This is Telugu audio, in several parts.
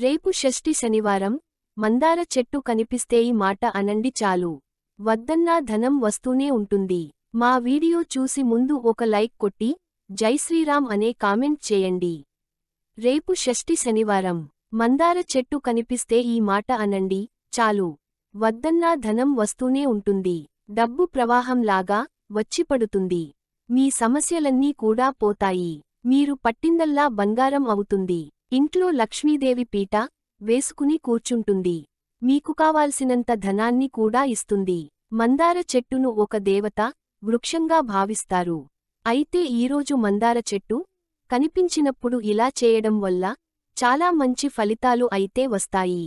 రేపు షష్ఠి శనివారం, మందార చెట్టు కనిపిస్తే ఈ మాట అనండి చాలు. వద్దన్నా ధనం వస్తూనే ఉంటుంది. మా వీడియో చూసి ముందు ఒక లైక్ కొట్టి, జై శ్రీరామ్ అనే కామెంట్ చేయండి. రేపు షష్ఠి శనివారం, మందార చెట్టు కనిపిస్తే ఈ మాట అనండి చాలు. వద్దన్నా ధనం వస్తూనే ఉంటుంది. డబ్బు ప్రవాహంలాగా వచ్చిపడుతుంది. మీ సమస్యలన్నీ కూడా పోతాయి. మీరు పట్టిందల్లా బంగారం అవుతుంది. ఇంట్లో లక్ష్మీదేవి పీట వేసుకుని కూర్చుంటుంది. మీకు కావాల్సినంత ధనాన్ని కూడా ఇస్తుంది. మందార చెట్టును ఒక దేవత వృక్షంగా భావిస్తారు. అయితే ఈరోజు మందార చెట్టు కనిపించినప్పుడు ఇలా చేయడం వల్ల చాలా మంచి ఫలితాలు అయితే వస్తాయి.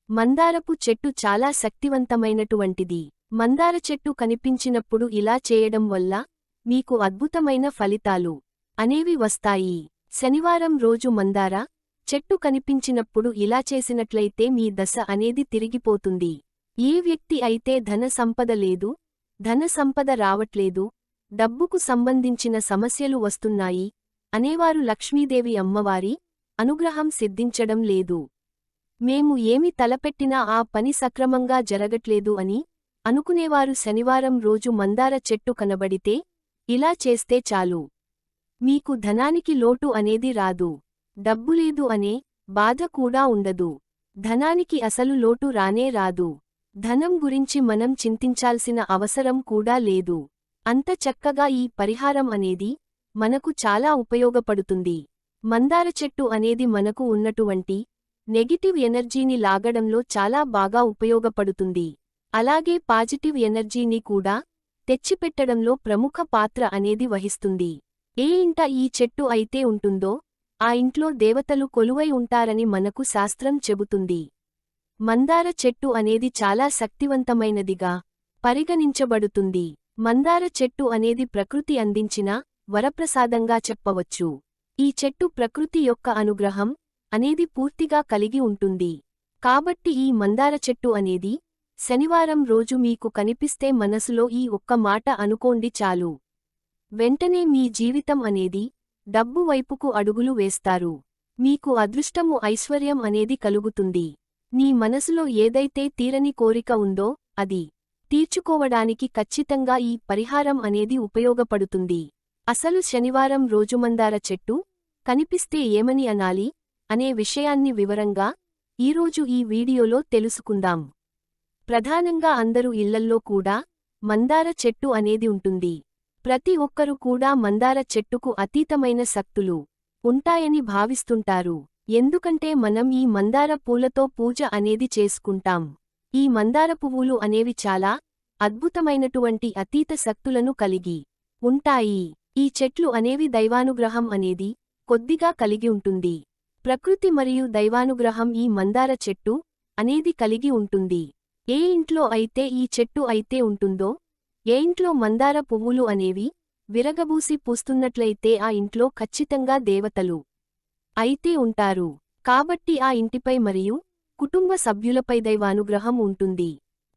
మందారపు చెట్టు చాలా శక్తివంతమైనటువంటిది. మందార చెట్టు కనిపించినప్పుడు ఇలా చేయడం వల్ల మీకు అద్భుతమైన ఫలితాలు అనేవి వస్తాయి. శనివారం రోజు మందార చెట్టు కనిపించినప్పుడు ఇలా చేసినట్లయితే మీ దశ అనేది తిరిగిపోతుంది. ఏ వ్యక్తి అయితే ధన సంపద లేదు, ధన సంపద రావట్లేదు, డబ్బుకు సంబంధించిన సమస్యలు వస్తున్నాయి అనేవారు లక్ష్మీదేవి అమ్మవారి అనుగ్రహం సిద్ధించడం లేదు, మేము ఏమి తలపెట్టినా ఆ పని సక్రమంగా జరగట్లేదు అని అనుకునేవారు శనివారం రోజు మందార చెట్టు కనబడితే ఇలా చేస్తే చాలు. మీకు ధనానికి లోటు అనేది రాదు. డబ్బులేదు అనే బాధ కూడా ఉండదు. ధనానికి అసలు లోటు రానే రాదు. ధనం గురించి మనం చింతించాల్సిన అవసరం కూడా లేదు. అంత చక్కగా ఈ పరిహారం అనేది మనకు చాలా ఉపయోగపడుతుంది. మందార చెట్టు అనేది మనకు ఉన్నటువంటి నెగిటివ్ ఎనర్జీని లాగడంలో చాలా బాగా ఉపయోగపడుతుంది. అలాగే పాజిటివ్ ఎనర్జీని కూడా తెచ్చిపెట్టడంలో ప్రముఖ పాత్ర అనేది వహిస్తుంది. ఏ ఇంట ఈ చెట్టు అయితే ఉంటుందో ఆ ఇంట్లో దేవతలు కొలువై ఉంటారని మనకు శాస్త్రం చెబుతుంది. మందార చెట్టు అనేది చాలా శక్తివంతమైనదిగా పరిగణించబడుతుంది. మందార చెట్టు అనేది ప్రకృతి అందించిన వరప్రసాదంగా చెప్పవచ్చు. ఈ చెట్టు ప్రకృతి యొక్క అనుగ్రహం అనేది పూర్తిగా కలిగి ఉంటుంది. కాబట్టి ఈ మందార చెట్టు అనేది శనివారం రోజు మీకు కనిపిస్తే మనసులో ఈ ఒక్క మాట అనుకోండి చాలు. వెంటనే మీ జీవితం అనేది డబ్బు వైపుకు అడుగులు వేస్తారు. మీకు అదృష్టము ఐశ్వర్యం అనేది కలుగుతుంది. నీ మనసులో ఏదైతే తీరని కోరిక ఉందో అది తీర్చుకోవడానికి ఖచ్చితంగా ఈ పరిహారం అనేది ఉపయోగపడుతుంది. అసలు శనివారం రోజు మందార చెట్టు కనిపిస్తే ఏమని అనాలి అనే విషయాన్ని వివరంగా ఈరోజు ఈ వీడియోలో తెలుసుకుందాం. ప్రధానంగా అందరూ ఇళ్లల్లో కూడా మందార చెట్టు అనేది ఉంటుంది. ప్రతి ఒక్కరూ కూడా మందార చెట్టుకు అతీతమైన శక్తులు ఉంటాయని భావిస్తుంటారు. ఎందుకంటే మనం ఈ మందార పూలతో పూజ అనేది చేసుకుంటాం. ఈ మందార పువ్వులు అనేవి చాలా అద్భుతమైనటువంటి అతీత శక్తులను కలిగి ఉంటాయి. ఈ చెట్లు అనేవి దైవానుగ్రహం అనేది కొద్దిగా కలిగి ఉంటుంది. ప్రకృతి మరియు దైవానుగ్రహం ఈ మందార చెట్టు అనేది కలిగి ఉంటుంది. ఏ ఇంట్లో అయితే ఈ చెట్టు అయితే ఉంటుందో, ఏ ఇంట్లో మందార పువ్వులు అనేవి విరగబూసి పూస్తున్నట్లయితే ఆ ఇంట్లో ఖచ్చితంగా దేవతలు అయితే ఉంటారు. కాబట్టి ఆ ఇంటిపై మరియు కుటుంబ సభ్యులపై దైవానుగ్రహం ఉంటుంది.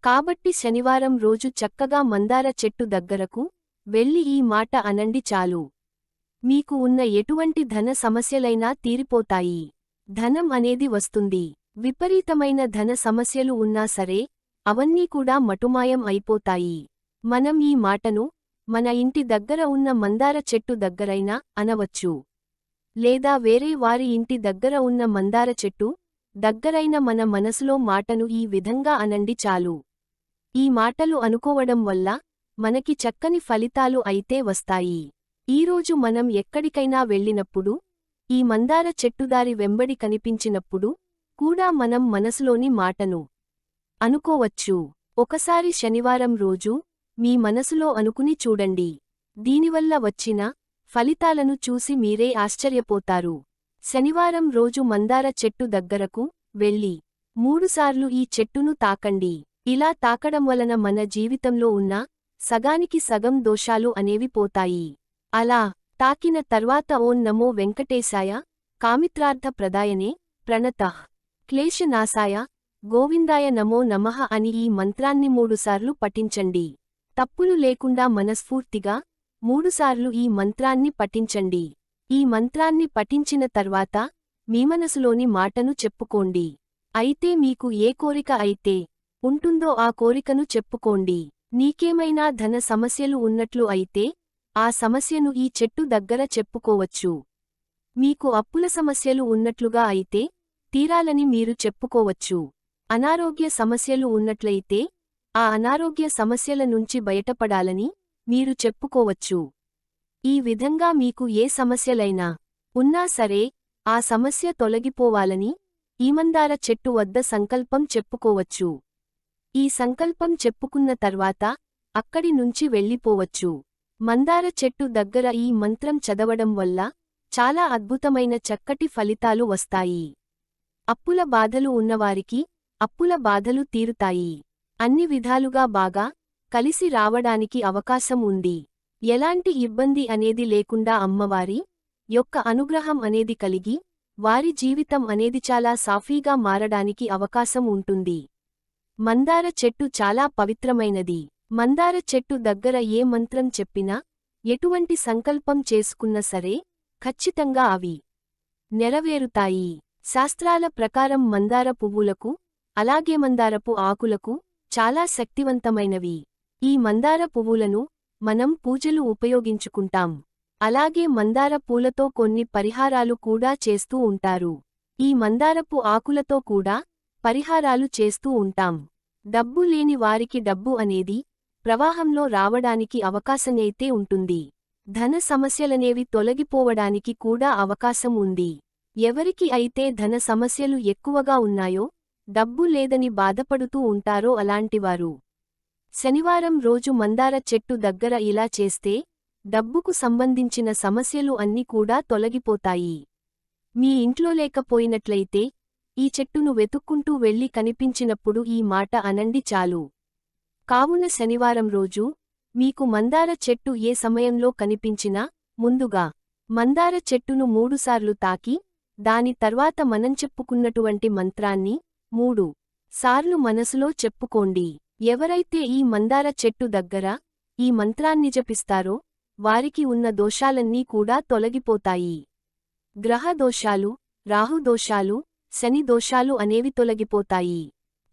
కాబట్టి శనివారం రోజు చక్కగా మందార చెట్టు దగ్గరకు వెళ్ళి ఈ మాట అనండి చాలు. మీకు ఉన్న ఎటువంటి ధన సమస్యలైనా తీరిపోతాయి. ధనం అనేది వస్తుంది. విపరీతమైన ధన సమస్యలు ఉన్నా సరే అవన్నీ కూడా మటుమాయం అయిపోతాయి. మనం ఈ మాటను మన ఇంటి దగ్గర ఉన్న మందార చెట్టు దగ్గరైనా అనవచ్చు. లేదా వేరే వారి ఇంటి దగ్గర ఉన్న మందార చెట్టు దగ్గరైన మన మనసులో మాటను ఈ విధంగా అనండి చాలు. ఈ మాటలు అనుకోవడం వల్ల మనకి చక్కని ఫలితాలు అయితే వస్తాయి. ఈరోజు మనం ఎక్కడికైనా వెళ్ళినప్పుడు ఈ మందార చెట్టుదారి వెంబడి కనిపించినప్పుడు కూడా మనం మనసులోని మాటను అనుకోవచ్చు. ఒకసారి శనివారం రోజు మీ మనసులో అనుకుని చూడండి. దీనివల్ల వచ్చిన ఫలితాలను చూసి మీరే ఆశ్చర్యపోతారు. శనివారం రోజు మందార చెట్టు దగ్గరకు వెళ్ళి 3 సార్లు ఈ చెట్టును తాకండి. ఇలా తాకడం వలన మన జీవితంలో ఉన్న సగానికి సగం దోషాలు అనేవి పోతాయి. అలా తాకిన తర్వాత ఓం నమో వెంకటేశాయ కామిత్రార్థ ప్రదాయనే ప్రణతః క్లేశనాశాయ గోవిందాయ నమో నమః అని ఈ మంత్రాన్ని 3 సార్లు పఠించండి. తప్పులు లేకుండా మనస్ఫూర్తిగా 3 సార్లు ఈ మంత్రాన్ని పఠించండి. ఈ మంత్రాన్ని పఠించిన తర్వాత మీ మనసులోని మాటను చెప్పుకోండి. అయితే మీకు ఏ కోరిక అయితే ఉంటుందో ఆ కోరికను చెప్పుకోండి. నీకేమైనా ధన సమస్యలు ఉన్నట్లు అయితే ఆ సమస్యను ఈ చెట్టు దగ్గర చెప్పుకోవచ్చు. మీకు అప్పుల సమస్యలు ఉన్నట్లుగా అయితే తీరాలని మీరు చెప్పుకోవచ్చు. అనారోగ్య సమస్యలు ఉన్నట్లయితే ఆ అనారోగ్య సమస్యల నుంచి బయటపడాలని మీరు చెప్పుకోవచ్చు. ఈ విధంగా మీకు ఏ సమస్యలైనా ఉన్నా సరే ఆ సమస్య తొలగిపోవాలని ఈ మందార చెట్టు వద్ద సంకల్పం చెప్పుకోవచ్చు. ఈ సంకల్పం చెప్పుకున్న తర్వాత అక్కడి నుంచి వెళ్ళిపోవచ్చు. మందార చెట్టు దగ్గర ఈ మంత్రం చదవడం వల్ల చాలా అద్భుతమైన చక్కటి ఫలితాలు వస్తాయి. అప్పుల బాధలు ఉన్నవారికి అప్పుల బాధలు తీరుతాయి. అన్ని విధాలుగా బాగా కలిసి రావడానికి అవకాశం ఉంది. ఎలాంటి ఇబ్బంది అనేది లేకుండా అమ్మవారి యొక్క అనుగ్రహం అనేది కలిగి వారి జీవితం అనేది చాలా సాఫీగా మారడానికి అవకాశం ఉంటుంది. మందార చెట్టు చాలా పవిత్రమైనది. మందార చెట్టు దగ్గర ఏ మంత్రం చెప్పినా ఎటువంటి సంకల్పం చేసుకున్నా సరే ఖచ్చితంగా అవి నెరవేరుతాయి. శాస్త్రాల ప్రకారం మందార పువ్వులకు అలాగే మందారపు ఆకులకు చాలా శక్తివంతమైనవి. ఈ మందార పువ్వులను మనం పూజలు ఉపయోగించుకుంటాం. అలాగే మందార పూలతో కొన్ని పరిహారాలు కూడా చేస్తూ ఉంటారు. ఈ మందారపు ఆకులతో కూడా పరిహారాలు చేస్తూ ఉంటాం. డబ్బు లేని వారికి డబ్బు అనేది ప్రవాహంలో రావడానికి అవకాశమైతే ఉంటుంది. ధన సమస్యలనేవి తొలగిపోవడానికి కూడా అవకాశం ఉంది. ఎవరికి అయితే ధన సమస్యలు ఎక్కువగా ఉన్నాయో డబ్బు లేదని బాధపడుతూ ఉంటారో అలాంటివారు శనివారం రోజు మందార చెట్టు దగ్గర ఇలా చేస్తే డబ్బుకు సంబంధించిన సమస్యలు అన్నీ కూడా తొలగిపోతాయి. మీ ఇంట్లో లేకపోయినట్లయితే ఈ చెట్టును వెతుక్కుంటూ వెళ్ళి కనిపించినప్పుడు ఈ మాట అనండి చాలు. కావున శనివారం రోజు మీకు మందార చెట్టు ఏ సమయంలో కనిపించినా ముందుగా మందార చెట్టును 3 సార్లు తాకి దాని తర్వాత మనం చెప్పుకున్నటువంటి మంత్రాన్ని 3 సార్లు మనసులో చెప్పుకోండి. ఎవరైతే ఈ మందార చెట్టు దగ్గర ఈ మంత్రాన్ని జపిస్తారో వారికి ఉన్న దోషాలన్నీ కూడా తొలగిపోతాయి. గ్రహ దోషాలు, రాహు దోషాలు, శని దోషాలు అనేవి తొలగిపోతాయి.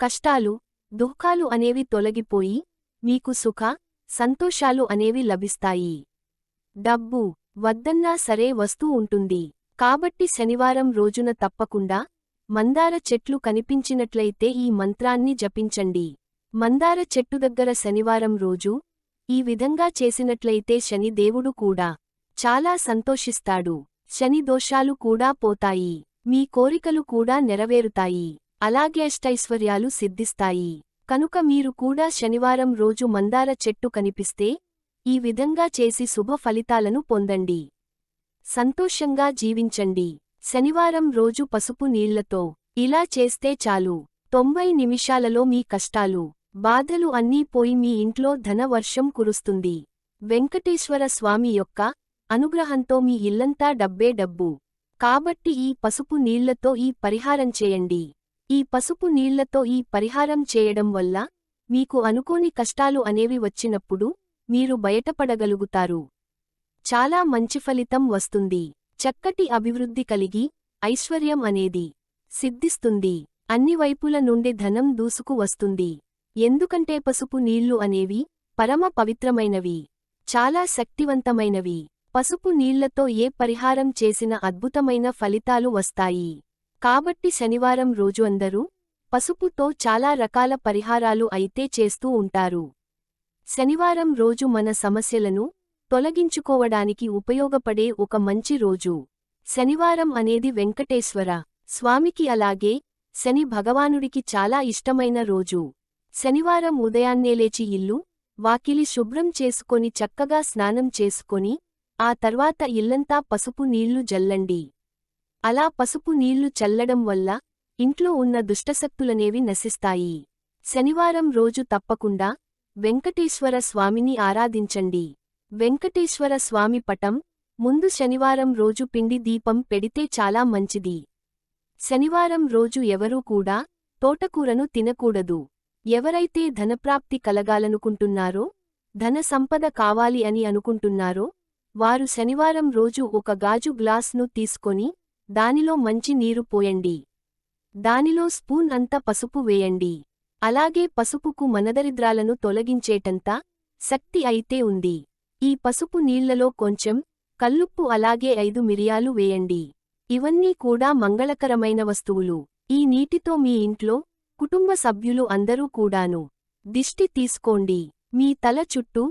కష్టాలు, దుఃఖాలు అనేవి తొలగిపోయి మీకు సుఖ, సంతోషాలు అనేవి లభిస్తాయి. డబ్బు వద్దన్నా సరే వస్తూ ఉంటుంది. కాబట్టి శనివారం రోజున తప్పకుండా మందార చెట్లు కనిపించినట్లయితే ఈ మంత్రాన్ని జపించండి. మందార చెట్టు దగ్గర శనివారం రోజు ఈ విధంగా చేసినట్లయితే శని దేవుడు కూడా చాలా సంతోషిస్తాడు. శని దోషాలు కూడా పోతాయి. మీ కోరికలు కూడా నెరవేరుతాయి. అలాగే అష్టైశ్వర్యాలు సిద్ధిస్తాయి. కనుక మీరు కూడా శనివారం రోజు మందార చెట్టు కనిపిస్తే ఈ విధంగా చేసి శుభ ఫలితాలను పొందండి. సంతోషంగా జీవించండి. శనివారం రోజు పసుపు నీళ్లతో ఇలా చేస్తే చాలు. 90 నిమిషాలలో మీ కష్టాలు, బాధలు అన్నీ పోయి మీ ఇంట్లో ధనవర్షం కురుస్తుంది. వెంకటేశ్వర స్వామి యొక్క అనుగ్రహంతో మీ ఇల్లంతా డబ్బే డబ్బు. కాబట్టి ఈ పసుపు నీళ్లతో ఈ పరిహారం చేయండి. ఈ పసుపు నీళ్లతో ఈ పరిహారం చేయడం వల్ల మీకు అనుకోని కష్టాలు అనేవి వచ్చినప్పుడు మీరు బయటపడగలుగుతారు. చాలా మంచి ఫలితం వస్తుంది. చక్కటి అభివృద్ధి కలిగి ఐశ్వర్యం అనేది సిద్ధిస్తుంది. అన్ని వైపుల నుండి ధనం దూసుకు వస్తుంది. ఎందుకంటే పసుపు నీళ్లు అనేవి పరమ పవిత్రమైనవి, చాలా శక్తివంతమైనవి. పసుపు నీళ్లతో ఏ పరిహారం చేసినా అద్భుతమైన ఫలితాలు వస్తాయి. కాబట్టి శనివారం రోజు అందరూ పసుపుతో చాలా రకాల పరిహారాలు అయితే చేస్తూ ఉంటారు. శనివారం రోజు మన సమస్యలను తొలగించుకోవడానికి ఉపయోగపడే ఒక మంచి రోజు. శనివారం అనేది వెంకటేశ్వర స్వామికి అలాగే శని భగవానుడికి చాలా ఇష్టమైన రోజు. శనివారం ఉదయాన్నే లేచి ఇల్లు, వాకిలి శుభ్రం చేసుకొని చక్కగా స్నానం చేసుకొని ఆ తర్వాత ఇల్లంతా పసుపు నీళ్లు జల్లండి. అలా పసుపు నీళ్లు చల్లడం వల్ల ఇంట్లో ఉన్న దుష్టశక్తులనేవి నశిస్తాయి. శనివారం రోజు తప్పకుండా వెంకటేశ్వర స్వామిని ఆరాధించండి. వెంకటేశ్వర స్వామి పటం ముందు శనివారం రోజు పిండి దీపం పెడితే చాలా మంచిది. శనివారం రోజు ఎవరూ కూడా తోటకూరను తినకూడదు. ఎవరైతే ధనప్రాప్తి కలగాలనుకుంటున్నారో, ధన సంపద కావాలి అని అనుకుంటున్నారో వారు శనివారం రోజు ఒక గాజు గ్లాస్ను తీసుకొని దానిలో మంచి నీరు పోయండి. దానిలో స్పూన్ అంత పసుపు వేయండి. అలాగే పసుపుకు మనదరిద్రాలను తొలగించేటంత శక్తి అయితే ఉంది. ఈ పసుపు నీళ్లలో కొంచెం కల్లుప్పు అలాగే 5 మిరియాలు వేయండి. ఇవన్నీ కూడా మంగళకరమైన వస్తువులు. ఈ నీటితో మీ ఇంట్లో కుటుంబ సభ్యులు అందరూ కూడాను దిష్టి తీసుకోండి. మీ తల చుట్టూ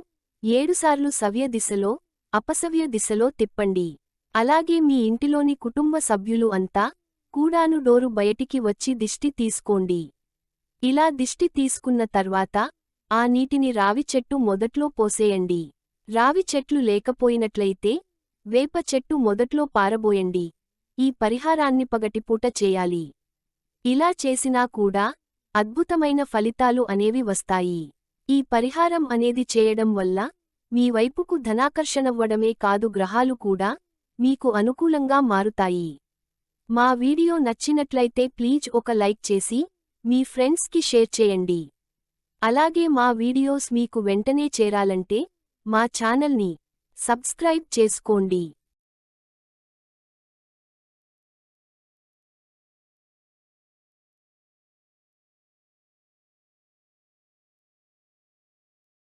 7 సార్లు సవ్య దిశలో, అపసవ్య దిశలో తిప్పండి. అలాగే మీ ఇంటిలోని కుటుంబ సభ్యులు అంతా కూడాను డోరు బయటికి వచ్చి దిష్టి తీసుకోండి. ఇలా దిష్టి తీసుకున్న తర్వాత ఆ నీటిని రావి చెట్టు మొదట్లో పోసేయండి. రావి చెట్లు లేకపోయినట్లయితే వేప చెట్టు మొదట్లో పారబోయండి. ఈ పరిహారాన్ని పగటిపూట చేయాలి. ఇలా చేసినా కూడా అద్భుతమైన ఫలితాలు అనేవి వస్తాయి. ఈ పరిహారం అనేది చేయడం వల్ల మీ వైపుకు ధనాకర్షణవ్వడమే కాదు, గ్రహాలు కూడా మీకు అనుకూలంగా మారుతాయి. మా వీడియో నచ్చినట్లయితే ప్లీజ్ ఒక లైక్ చేసి మీ ఫ్రెండ్స్కి షేర్ చేయండి. అలాగే మా వీడియోస్ మీకు వెంటనే చేరాలంటే మా ఛానల్ని సబ్స్క్రైబ్ చేసుకోండి.